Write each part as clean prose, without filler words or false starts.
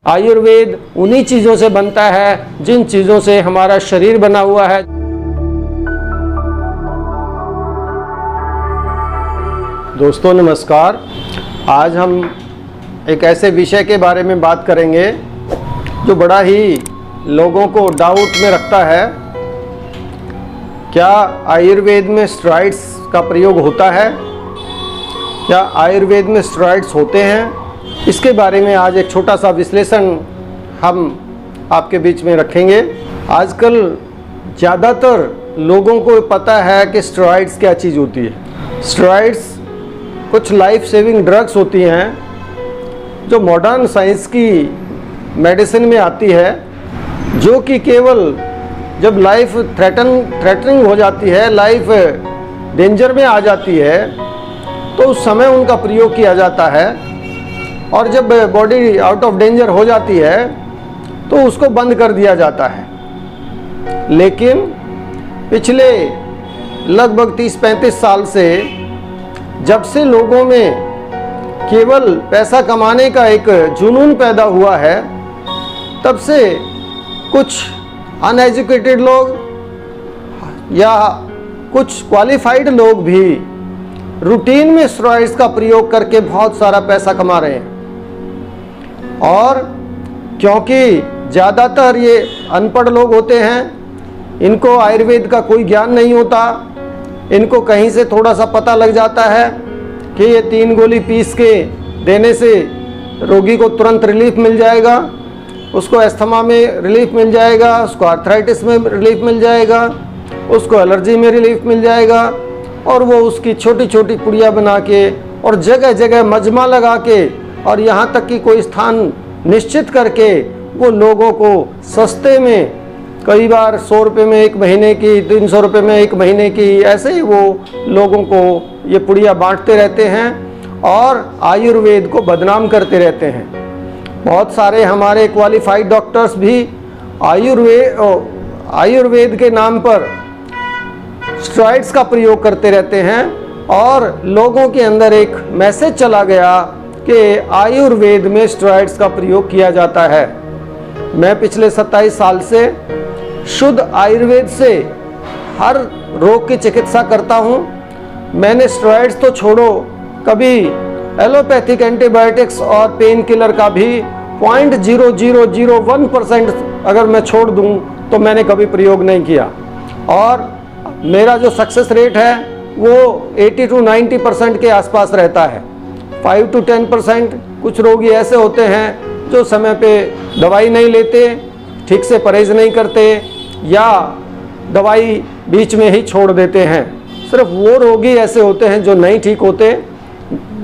आयुर्वेद उन्हीं चीज़ों से बनता है जिन चीज़ों से हमारा शरीर बना हुआ है। दोस्तों नमस्कार। आज हम एक ऐसे विषय के बारे में बात करेंगे जो बड़ा ही लोगों को डाउट में रखता है। क्या आयुर्वेद में स्टेरॉइड्स का प्रयोग होता है? क्या आयुर्वेद में स्टेरॉइड्स होते हैं? इसके बारे में आज एक छोटा सा विश्लेषण हम आपके बीच में रखेंगे। आजकल ज़्यादातर लोगों को पता है कि स्टेरॉइड्स क्या चीज़ होती है। स्टेरॉइड्स कुछ लाइफ सेविंग ड्रग्स होती हैं जो मॉडर्न साइंस की मेडिसिन में आती है, जो कि केवल जब लाइफ थ्रेटनिंग हो जाती है, लाइफ डेंजर में आ जाती है, तो उस समय उनका प्रयोग किया जाता है। और जब बॉडी आउट ऑफ डेंजर हो जाती है तो उसको बंद कर दिया जाता है। लेकिन पिछले लगभग 30-35 साल से जब से लोगों में केवल पैसा कमाने का एक जुनून पैदा हुआ है, तब से कुछ अनएजुकेटेड लोग या कुछ क्वालिफाइड लोग भी रूटीन में स्टेरॉइड्स का प्रयोग करके बहुत सारा पैसा कमा रहे हैं। और क्योंकि ज़्यादातर ये अनपढ़ लोग होते हैं, इनको आयुर्वेद का कोई ज्ञान नहीं होता, इनको कहीं से थोड़ा सा पता लग जाता है कि ये 3 गोली पीस के देने से रोगी को तुरंत रिलीफ मिल जाएगा, उसको अस्थमा में रिलीफ मिल जाएगा, उसको आर्थराइटिस में रिलीफ मिल जाएगा, उसको एलर्जी में रिलीफ मिल जाएगा। और वो उसकी छोटी छोटी पुड़िया बना के और जगह जगह मजमा लगा के और यहाँ तक कि कोई स्थान निश्चित करके वो लोगों को सस्ते में, कई बार 100 रुपये में 1 महीने की, 300 रुपये में 1 महीने की, ऐसे ही वो लोगों को ये पुड़िया बांटते रहते हैं और आयुर्वेद को बदनाम करते रहते हैं। बहुत सारे हमारे क्वालिफाइड डॉक्टर्स भी आयुर्वेद के नाम पर स्टेरॉइड्स का प्रयोग करते रहते हैं और लोगों के अंदर एक मैसेज चला गया कि आयुर्वेद में स्टेरॉइड्स का प्रयोग किया जाता है। मैं पिछले 27 साल से शुद्ध आयुर्वेद से हर रोग की चिकित्सा करता हूँ। मैंने स्टेरॉइड्स तो छोड़ो, कभी एलोपैथिक एंटीबायोटिक्स और पेन किलर का भी 0.0001% अगर मैं छोड़ दूँ तो मैंने कभी प्रयोग नहीं किया। और मेरा जो सक्सेस रेट है वो 80 to 90% के आसपास रहता है। 5 to 10% कुछ रोगी ऐसे होते हैं जो समय पे दवाई नहीं लेते, ठीक से परहेज नहीं करते या दवाई बीच में ही छोड़ देते हैं। सिर्फ वो रोगी ऐसे होते हैं जो नहीं ठीक होते,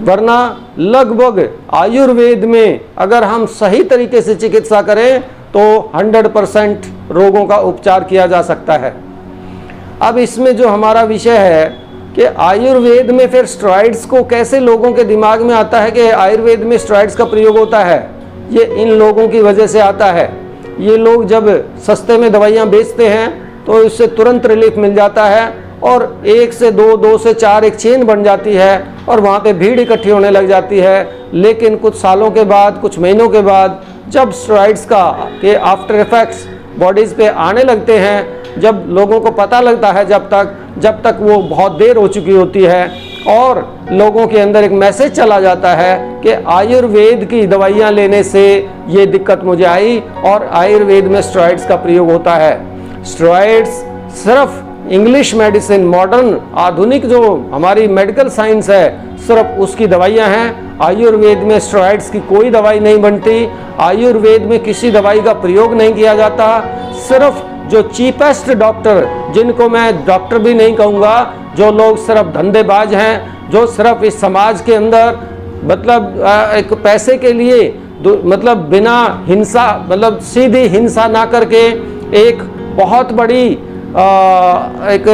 वरना लगभग आयुर्वेद में अगर हम सही तरीके से चिकित्सा करें तो 100% रोगों का उपचार किया जा सकता है। अब इसमें जो हमारा विषय है कि आयुर्वेद में फिर स्टेरॉइड्स को कैसे लोगों के दिमाग में आता है कि आयुर्वेद में स्टेरॉइड्स का प्रयोग होता है, ये इन लोगों की वजह से आता है। ये लोग जब सस्ते में दवाइयाँ बेचते हैं तो इससे तुरंत रिलीफ मिल जाता है और 1 से 2, 2 से 4 एक चेन बन जाती है और वहाँ पे भीड़ इकट्ठी होने लग जाती है। लेकिन कुछ सालों के बाद, कुछ महीनों के बाद जब स्टेरॉइड्स के आफ्टर इफेक्ट्स बॉडीज़ पे आने लगते हैं, जब लोगों को पता लगता है, जब तक वो बहुत देर हो चुकी होती है और लोगों के अंदर एक मैसेज चला जाता है कि आयुर्वेद की दवाइयाँ लेने से ये दिक्कत मुझे आई और आयुर्वेद में स्टेरॉइड्स का प्रयोग होता है। स्टेरॉइड्स सिर्फ इंग्लिश मेडिसिन, मॉडर्न आधुनिक जो हमारी मेडिकल साइंस है, सिर्फ उसकी दवाइयाँ हैं। आयुर्वेद में स्टेरॉइड्स की कोई दवाई नहीं बनती, आयुर्वेद में किसी दवाई का प्रयोग नहीं किया जाता। सिर्फ जो चीपेस्ट डॉक्टर, जिनको मैं डॉक्टर भी नहीं कहूँगा, जो लोग सिर्फ धंधेबाज हैं, जो सिर्फ इस समाज के अंदर मतलब एक पैसे के लिए मतलब बिना हिंसा, मतलब सीधी हिंसा ना करके एक बहुत बड़ी एक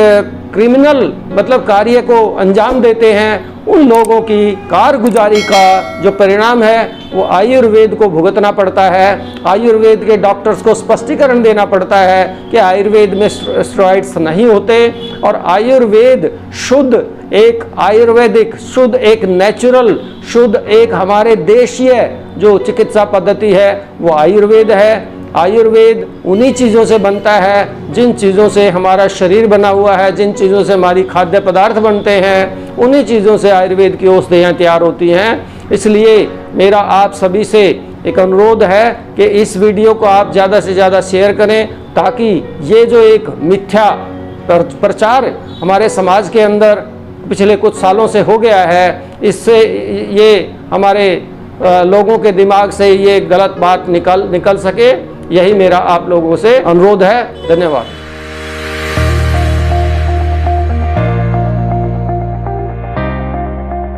क्रिमिनल मतलब कार्य को अंजाम देते हैं, उन लोगों की कारगुजारी का जो परिणाम है वो आयुर्वेद को भुगतना पड़ता है। आयुर्वेद के डॉक्टर्स को स्पष्टीकरण देना पड़ता है कि आयुर्वेद में स्टेरॉइड्स नहीं होते और आयुर्वेद शुद्ध एक आयुर्वेदिक शुद्ध, एक नेचुरल शुद्ध, एक हमारे देशीय जो चिकित्सा पद्धति है वो आयुर्वेद है। आयुर्वेद उन्हीं चीज़ों से बनता है जिन चीज़ों से हमारा शरीर बना हुआ है, जिन चीज़ों से हमारी खाद्य पदार्थ बनते हैं, उन्हीं चीज़ों से आयुर्वेद की औषधियाँ तैयार होती हैं। इसलिए मेरा आप सभी से एक अनुरोध है कि इस वीडियो को आप ज़्यादा से ज़्यादा शेयर करें, ताकि ये जो एक मिथ्या प्रचार हमारे समाज के अंदर पिछले कुछ सालों से हो गया है, इससे ये हमारे लोगों के दिमाग से ये गलत बात निकल सके। यही मेरा आप लोगों से अनुरोध है। धन्यवाद।